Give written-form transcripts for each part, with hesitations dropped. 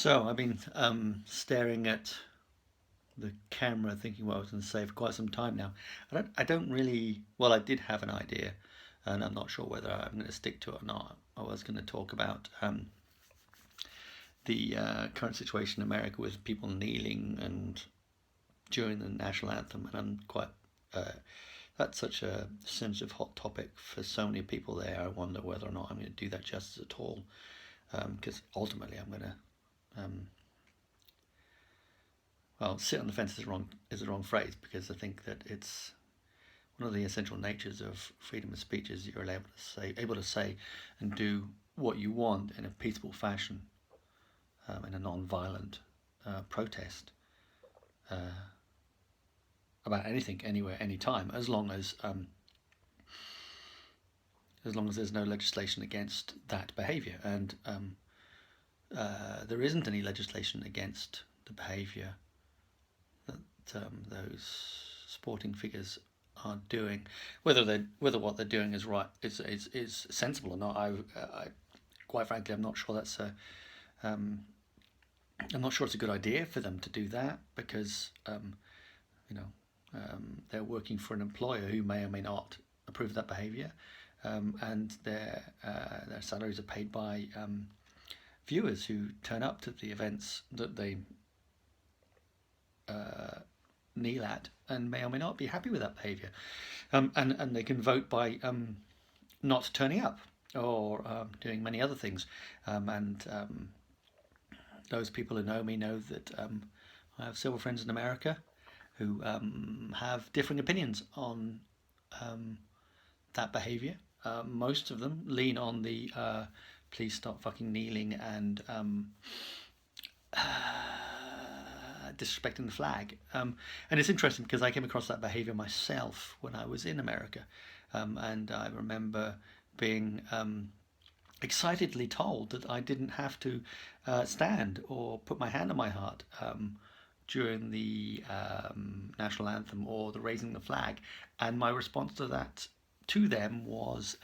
So I've been staring at the camera, thinking what I was going to say for quite some time now. I don't really. Well, I did have an idea, and I'm not sure whether I'm going to stick to it or not. I was going to talk about the current situation in America with people kneeling and during the national anthem, and I'm quite. That's such a sensitive, hot topic for so many people there. I wonder whether or not I'm going to do that justice at all, because ultimately I'm going to well, sit on the fence is the wrong phrase, because I think that it's one of the essential natures of freedom of speech is you're able to say and do what you want in a peaceful fashion, in a non-violent protest about anything, anywhere, anytime, as long as there's no legislation against that behaviour, and there isn't any legislation against the behaviour that those sporting figures are doing. Whether what they're doing is right is sensible or not, I quite frankly I'm not sure that's a I'm not sure it's a good idea for them to do that, because you know they're working for an employer who may or may not approve of that behaviour, and their salaries are paid by viewers who turn up to the events that they kneel at and may or may not be happy with that behaviour, and they can vote by not turning up or doing many other things, and those people who know me know that I have several friends in America who have differing opinions on that behaviour. Most of them lean on the please stop fucking kneeling and disrespecting the flag. And it's interesting because I came across that behaviour myself when I was in America, and I remember being excitedly told that I didn't have to stand or put my hand on my heart during the national anthem or the raising the flag, and my response to them was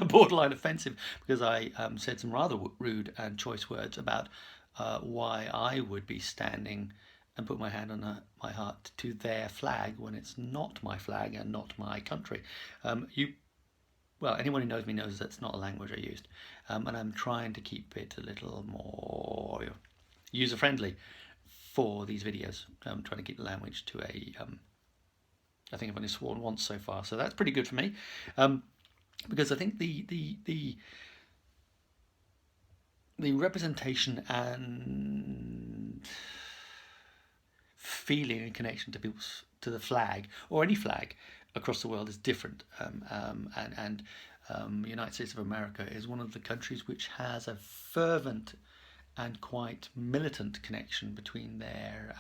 borderline offensive, because I said some rather rude and choice words about why I would be standing and put my hand on my heart to their flag when it's not my flag and not my country. Well, anyone who knows me knows that's not a language I used, and I'm trying to keep it a little more user friendly for these videos. I'm trying to keep the language to a I think I've only sworn once so far, so that's pretty good for me, because I think the representation and feeling and connection to the flag or any flag across the world is different, and the United States of America is one of the countries which has a fervent and quite militant connection between their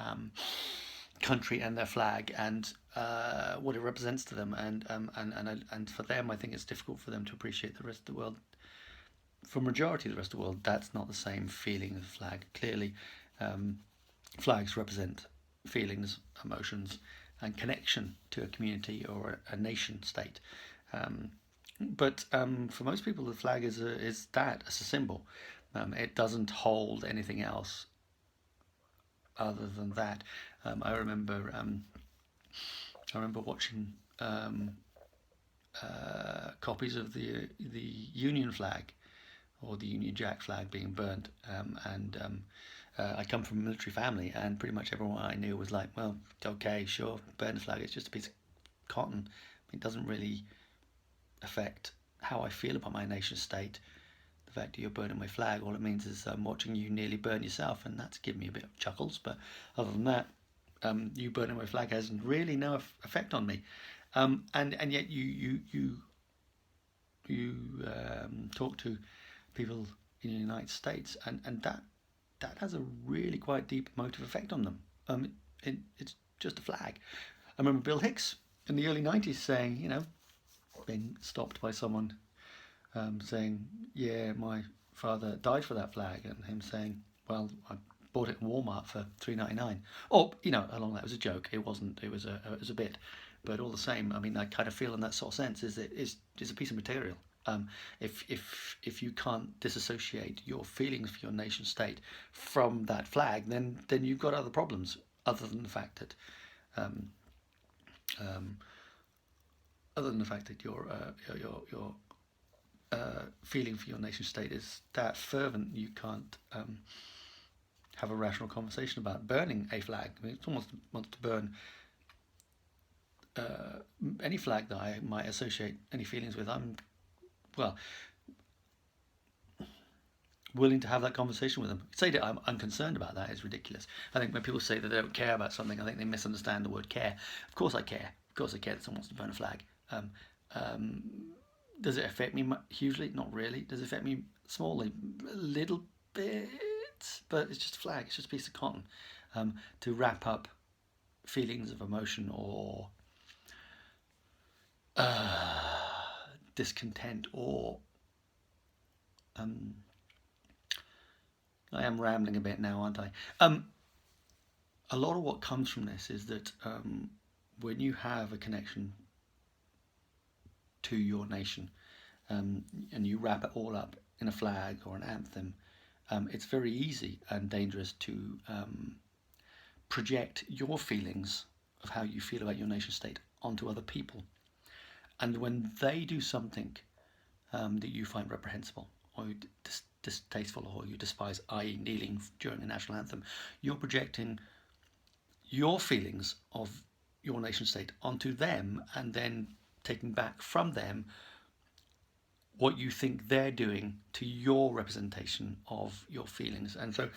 country and their flag, and what it represents to them, and for them, I think it's difficult for them to appreciate the rest of the world. For majority of the rest of the world, that's not the same feeling as a flag. Clearly, flags represent feelings, emotions, and connection to a community or a nation state. But for most people, the flag is that as a symbol. It doesn't hold anything else other than that. I remember watching copies of the Union flag or the Union Jack flag being burnt, and I come from a military family, and pretty much everyone I knew was like, well, okay, sure, burn the flag, it's just a piece of cotton. It doesn't really affect how I feel about my nation state. The fact that you're burning my flag, all it means is I'm watching you nearly burn yourself, and that's given me a bit of chuckles, but other than that, you burning my flag has really no effect on me. And yet you talk to people in the United States, and that has a really quite deep emotive effect on them. It's just a flag. I remember Bill Hicks in the early 90s saying, being stopped by someone saying, yeah, my father died for that flag, and him saying, well, I bought it in Walmart for $3.99. Or, along that was a joke. It wasn't. It was a bit. But all the same, I mean, I kind of feel in that sort of sense is that it's a piece of material. Um, if you can't disassociate your feelings for your nation state from that flag, then you've got other problems other than the fact that um, um, your feeling for your nation state is that fervent you can't have a rational conversation about burning a flag. I mean, someone wants to burn any flag that I might associate any feelings with. I'm well willing to have that conversation with them. Say that I'm unconcerned about that is ridiculous. I think when people say that they don't care about something, I think they misunderstand the word care. Of course I care. Of course I care that someone wants to burn a flag. Um, does it affect me hugely? Not really. Does it affect me smallly? A little bit, but it's just a flag. It's just a piece of cotton to wrap up feelings of emotion or discontent or I am rambling a bit now, aren't I? A lot of what comes from this is that when you have a connection to your nation and you wrap it all up in a flag or an anthem, it's very easy and dangerous to project your feelings of how you feel about your nation state onto other people. And when they do something that you find reprehensible or distasteful or you despise, i.e. kneeling during the national anthem, you're projecting your feelings of your nation state onto them and then taking back from them what you think they're doing to your representation of your feelings. And so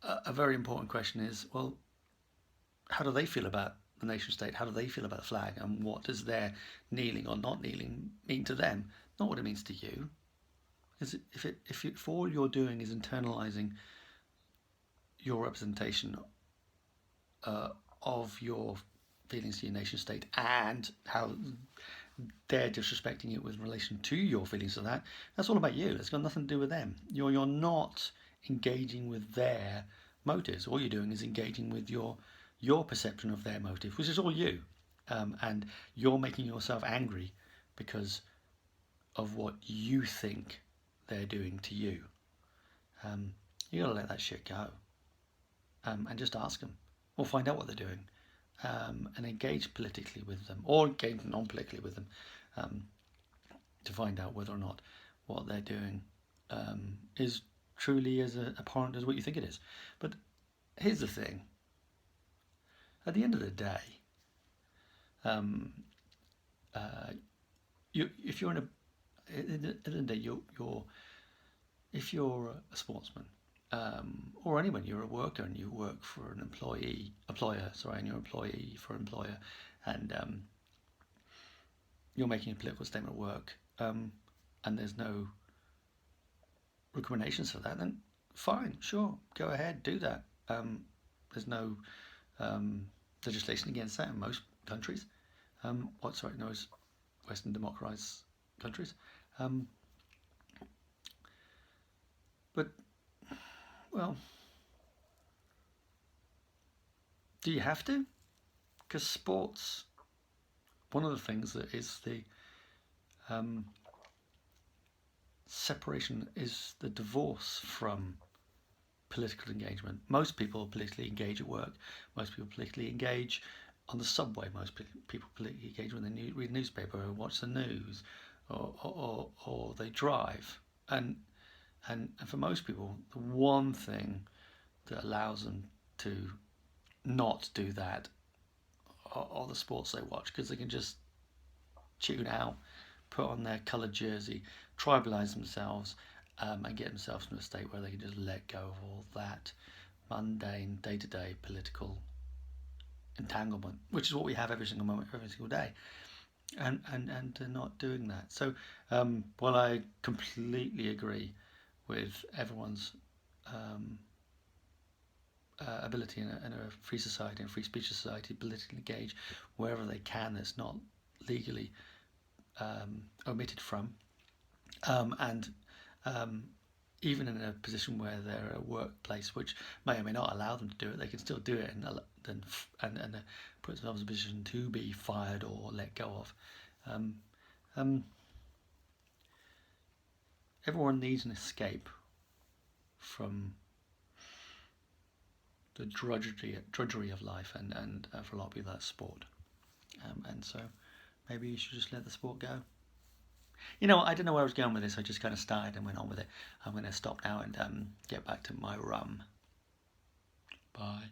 a very important question is, well, how do they feel about the nation state? How do they feel about the flag? And what does their kneeling or not kneeling mean to them? Not what it means to you. If all you're doing is internalizing your representation of your feelings to your nation state and how they're disrespecting it with relation to your feelings of that, that's all about you. It's got nothing to do with them. You're not engaging with their motives. All you're doing is engaging with your perception of their motive, which is all you. And you're making yourself angry because of what you think they're doing to you. You gotta let that shit go. And just ask them or find out what they're doing and engage politically with them or engage non-politically with them to find out whether or not what they're doing is truly as abhorrent as what you think it is. But here's the thing. At the end of the day, if you're in a at the end of the day, if you're a sportsman or anyone, you're a worker and you work for an employer, and you're an employee for an employer, and you're making a political statement at work, and there's no recriminations for that, then fine, sure, go ahead, do that. There's no legislation against that in most countries. Most Western democratized countries. But, well, do you have to? Because sports, one of the things that is the separation is the divorce from political engagement. Most people politically engage at work. Most people politically engage on the subway. Most people politically engage when they read a newspaper or watch the news or they drive. And for most people, the one thing that allows them to not do that are the sports they watch, because they can just tune out, put on their coloured jersey, tribalize themselves, and get themselves in a state where they can just let go of all that mundane, day-to-day political entanglement, which is what we have every single moment, every single day. And they're not doing that. So while I completely agree with everyone's ability in a free society, and free speech society, politically engage wherever they can that's not legally omitted from, and even in a position where they're at a workplace which may or may not allow them to do it, they can still do it and put themselves in a position to be fired or let go of. Um, everyone needs an escape from the drudgery of life, and for a lot of people that's sport. And so maybe you should just let the sport go. You know, I don't know where I was going with this. I just kind of started and went on with it. I'm going to stop now and get back to my rum. Bye.